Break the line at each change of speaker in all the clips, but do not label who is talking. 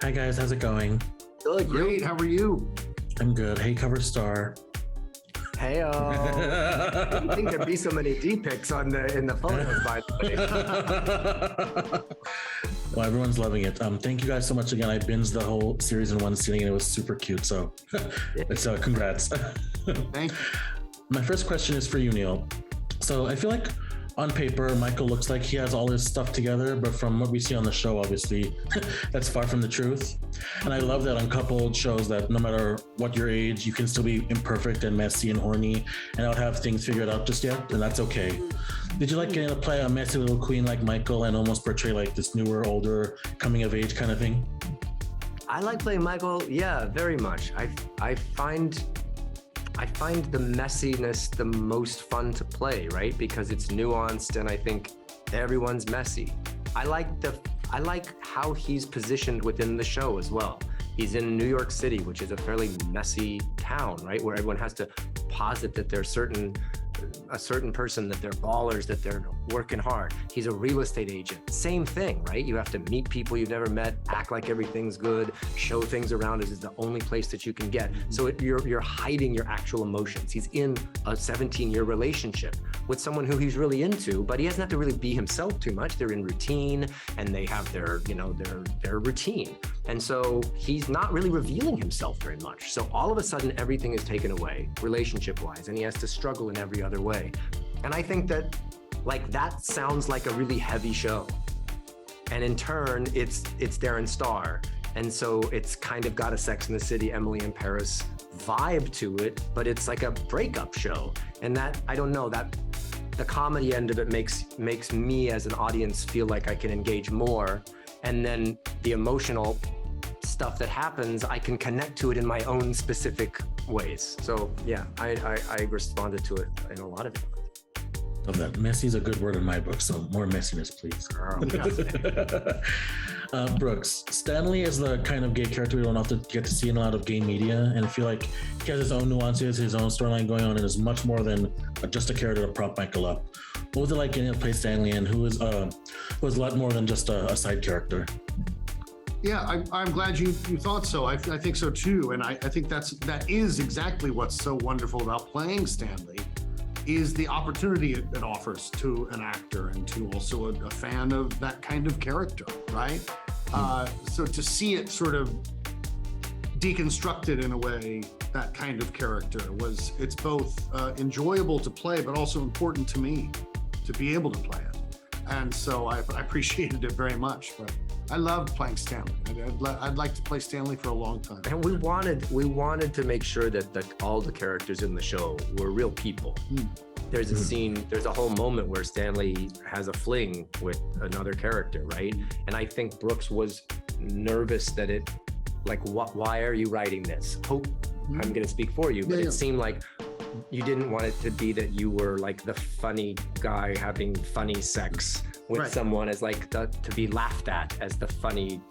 Hi guys, how's it going?
Good,
great. How are you?
I'm good. Hey, cover star.
Hey, I didn't think there'd be so many D pics in the photos, by the way.
Well, everyone's loving it. Thank you guys so much again. I binged the whole series in one sitting and it was super cute. So it's congrats.
Thank you.
My first question is for you, Neil. So I feel like on paper, Michael looks like he has all his stuff together, but from what we see on the show, obviously, that's far from the truth. And I love that Uncoupled shows that no matter what your age, you can still be imperfect and messy and horny and not have things figured out just yet, and that's okay. Did you like getting to play a messy little queen like Michael and almost portray like this newer, older, coming of age kind of thing?
I like playing Michael, yeah, very much. I find the messiness the most fun to play, right? Because it's nuanced and I think everyone's messy. I like how he's positioned within the show as well. He's in New York City, which is a fairly messy town, right? Where everyone has to posit that they're a certain person, that they're ballers, that they're working hard. He's a real estate agent. Same thing, right? You have to meet people you've never met, act like everything's good, show things around as is the only place that you can get. So you're hiding your actual emotions. He's in a 17-year relationship with someone who he's really into, but he doesn't have to really be himself too much. They're in routine and they have their routine. And so he's not really revealing himself very much. So all of a sudden, everything is taken away relationship-wise, and he has to struggle in every other way. And I think that sounds like a really heavy show. And in turn, it's Darren Star. And so it's kind of got a Sex and the City, Emily in Paris vibe to it, but it's like a breakup show. And that, I don't know, that the comedy end of it makes me as an audience feel like I can engage more. And then the emotional stuff that happens, I can connect to it in my own specific ways. So yeah, I responded to it in a lot of different ways.
Love that. Messy is a good word in my book, so more messiness, please. Brooks, Stanley is the kind of gay character we don't often get to see in a lot of gay media, and I feel like he has his own nuances, his own storyline going on, and is much more than just a character to prop Michael up. What was it like getting to play Stanley, and who is a lot more than just a side character?
Yeah, I'm glad you thought so. I think so too, and I think that is exactly what's so wonderful about playing Stanley, is the opportunity it offers to an actor and to also a fan of that kind of character, right? So to see it sort of deconstructed in a way, that kind of character it's both enjoyable to play, but also important to me to be able to play it. And so I appreciated it very much. But I loved playing Stanley. I'd like to play Stanley for a long time.
And we wanted to make sure that all the characters in the show were real people. There's a scene, there's a whole moment where Stanley has a fling with another character, right? And I think Brooks was nervous that why are you writing this? I'm going to speak for you, but it seemed like you didn't want it to be that you were like the funny guy having funny sex with someone as like to be laughed at as the funny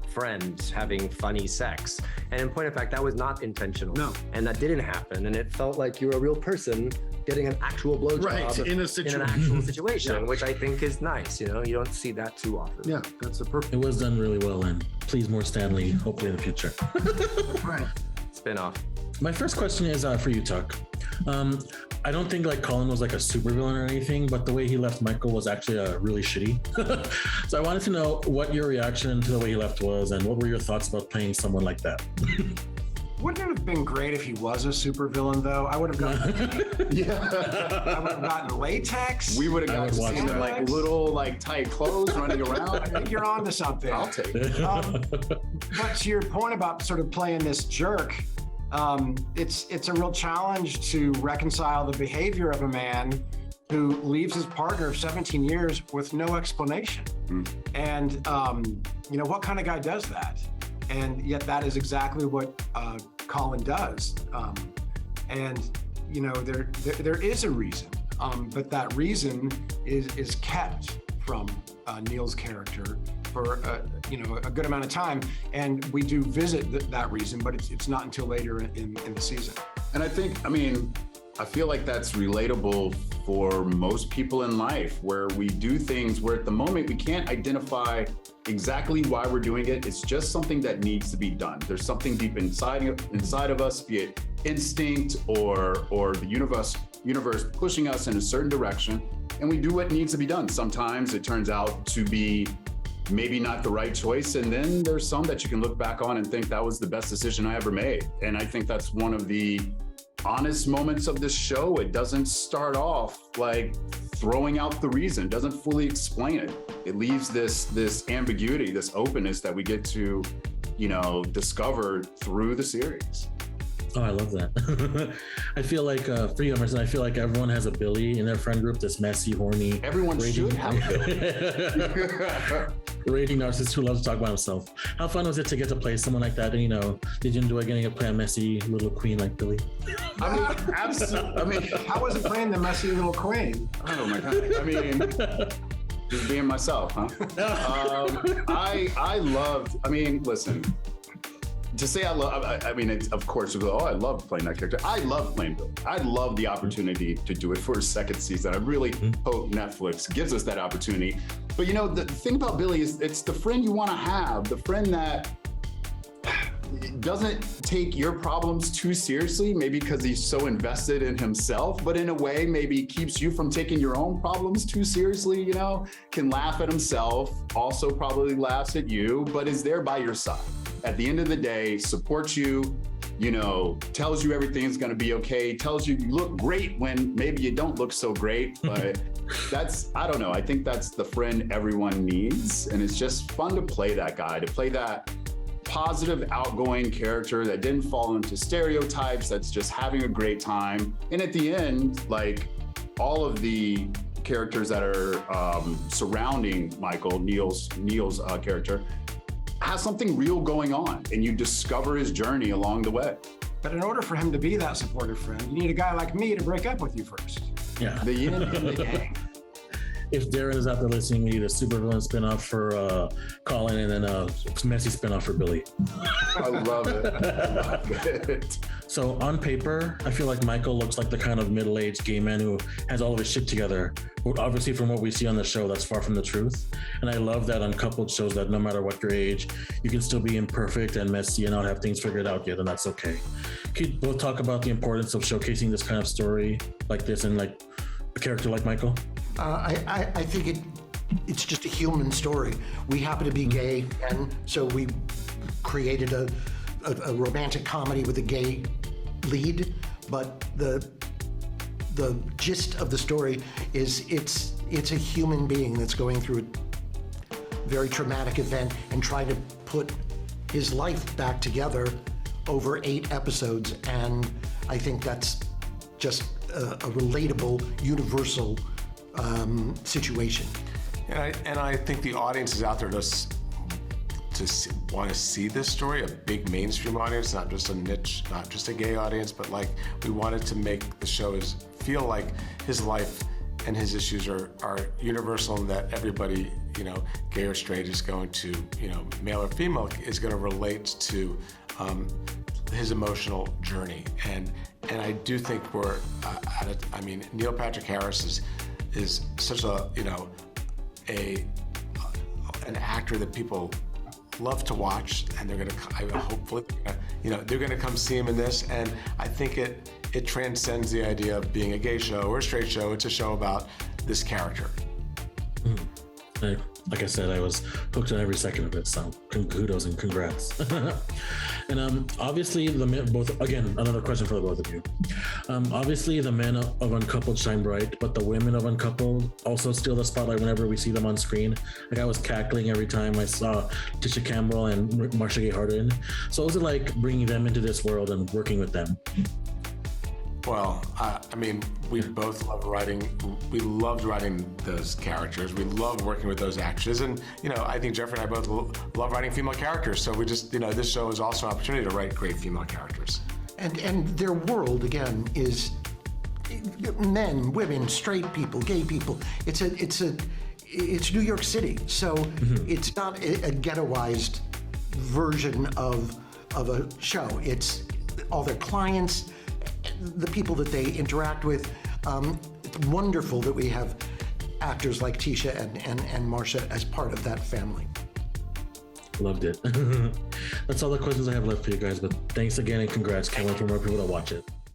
friend having funny sex. And in point of fact, that was not intentional. No. And that didn't happen. And it felt like you're a real person getting an actual blowjob in an actual situation, which I think is nice. You know, you don't see that too often.
Yeah, that's a perfect.
It was done really well, and please more Stanley, hopefully in the future.
Right.
Spin-off.
My first question is for you, Tuck. I don't think like Colin was like a supervillain or anything, but the way he left Michael was actually really shitty. So I wanted to know what your reaction to the way he left was, and what were your thoughts about playing someone like that?
Wouldn't it have been great if he was a supervillain, though? I would have gotten I would have gotten latex.
We would have gotten to see him in like little like tight clothes running around.
I think you're onto something.
I'll take it.
But to your point about sort of playing this jerk, it's a real challenge to reconcile the behavior of a man who leaves his partner of 17 years with no explanation. And what kind of guy does that? And yet that is exactly what Colin does. There is a reason, but that reason is kept from Neil's character for a good amount of time, and we do visit that reason, but it's not until later in the season.
And I feel like that's relatable for most people in life, where we do things where at the moment we can't identify exactly why we're doing it. It's just something that needs to be done. There's something deep inside of us, be it instinct or the universe pushing us in a certain direction, and we do what needs to be done. Sometimes it turns out to be maybe not the right choice, and then there's some that you can look back on and think that was the best decision I ever made. And I think that's one of the honest moments of this show. It doesn't start off like throwing out the reason, doesn't fully explain it. It leaves this ambiguity, this openness that we get to, discover through the series.
Oh, I love that. I feel like for you, Emerson, I feel like everyone has a Billy in their friend group, this messy, horny.
Everyone should have a Billy.
Raging narcissist who loves to talk about himself. How fun was it to get to play someone like that? And did you enjoy getting to play a messy little queen like Billy?
I mean, absolutely. I mean,
How was it playing the messy little queen?
oh my God. I mean, just being myself, huh? I loved, listen, to say of course, I love playing that character. I love playing Bill. I love the opportunity to do it for a second season. I really hope Netflix gives us that opportunity. But the thing about Billy is it's the friend you want to have, the friend that doesn't take your problems too seriously, maybe because he's so invested in himself, but in a way maybe keeps you from taking your own problems too seriously, can laugh at himself, also probably laughs at you, but is there by your side. At the end of the day, supports you, tells you everything's going to be okay, tells you you look great when maybe you don't look so great, but I don't know. I think that's the friend everyone needs. And it's just fun to play that guy, to play that positive, outgoing character that didn't fall into stereotypes, that's just having a great time. And at the end, like all of the characters that are surrounding Michael, Neil's character, has something real going on, and you discover his journey along the way.
But in order for him to be that supportive friend, you need a guy like me to break up with you first.
Yeah.
The yin and the yang.
If Darren is out there listening, we need a supervillain spinoff for Colin and then a messy spinoff for Billy.
I love it. I love it.
So on paper, I feel like Michael looks like the kind of middle-aged gay man who has all of his shit together. But obviously, from what we see on the show, that's far from the truth. And I love that Uncoupled shows that no matter what your age, you can still be imperfect and messy and not have things figured out yet, and that's okay. Can you both talk about the importance of showcasing this kind of story like this and like a character like Michael?
I think it's just a human story. We happen to be gay, and so we created a romantic comedy with a gay lead. But the gist of the story is it's a human being that's going through a very traumatic event and trying to put his life back together over 8 episodes. And I think that's just a relatable, universal situation.
And I think the audience is out there to want to see this story, a big mainstream audience, not just a niche, not just a gay audience, but like we wanted to make the shows feel like his life and his issues are universal, and that everybody, gay or straight, is going to, male or female, is going to relate to his emotional journey. And I do think we're Neil Patrick Harris is such an actor that people love to watch, and they're gonna come see him in this. And I think it transcends the idea of being a gay show or a straight show. It's a show about this character.
Like I said, I was hooked on every second of it, so kudos and congrats. And obviously another question for the both of you. Obviously the men of Uncoupled shine bright, but the women of Uncoupled also steal the spotlight whenever we see them on screen. Like I was cackling every time I saw Tisha Campbell and Marsha Gay Harden. So what was it like bringing them into this world and working with them?
Well, we both love writing. We loved writing those characters. We loved working with those actors. And, I think Jeffrey and I both love writing female characters. So we just, this show is also an opportunity to write great female characters.
And their world, again, is men, women, straight people, gay people. It's New York City. So it's not a ghettoized version of a show. It's all their clients, the people that they interact with. It's wonderful that we have actors like Tisha and Marsha as part of that family.
Loved it. That's all the questions I have left for you guys, but thanks again and congrats. Can't wait for more people to watch it.